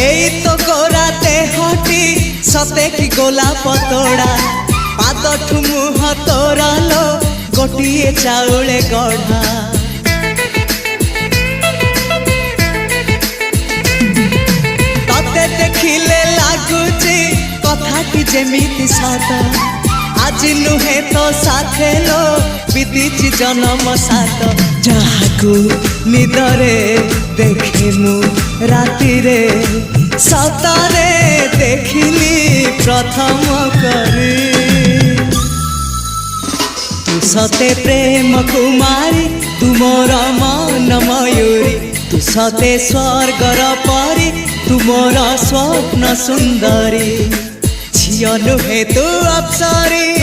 এই তো গোরাতে হটি সতে কি গোলাপ তোড়া পাদঠু মুহ তোরালো গোটিয়ে চাউলে গড়া ততে দেখিলে লাগুছি কথাটি যেমিতি সত আজি নুহে তো সাথে লো বিদিছি জনম সাত যাহাকু নিদরে দেখি মু রাতিরে সতরে দেখিলি প্রথম করে তু সতে প্রেম কুমারী তুমর মন ময়ূরী তু সতে স্বর্গর পরি তুমর স্বপ্ন সুন্দরী ঝিও নুহে তু অপ্সরী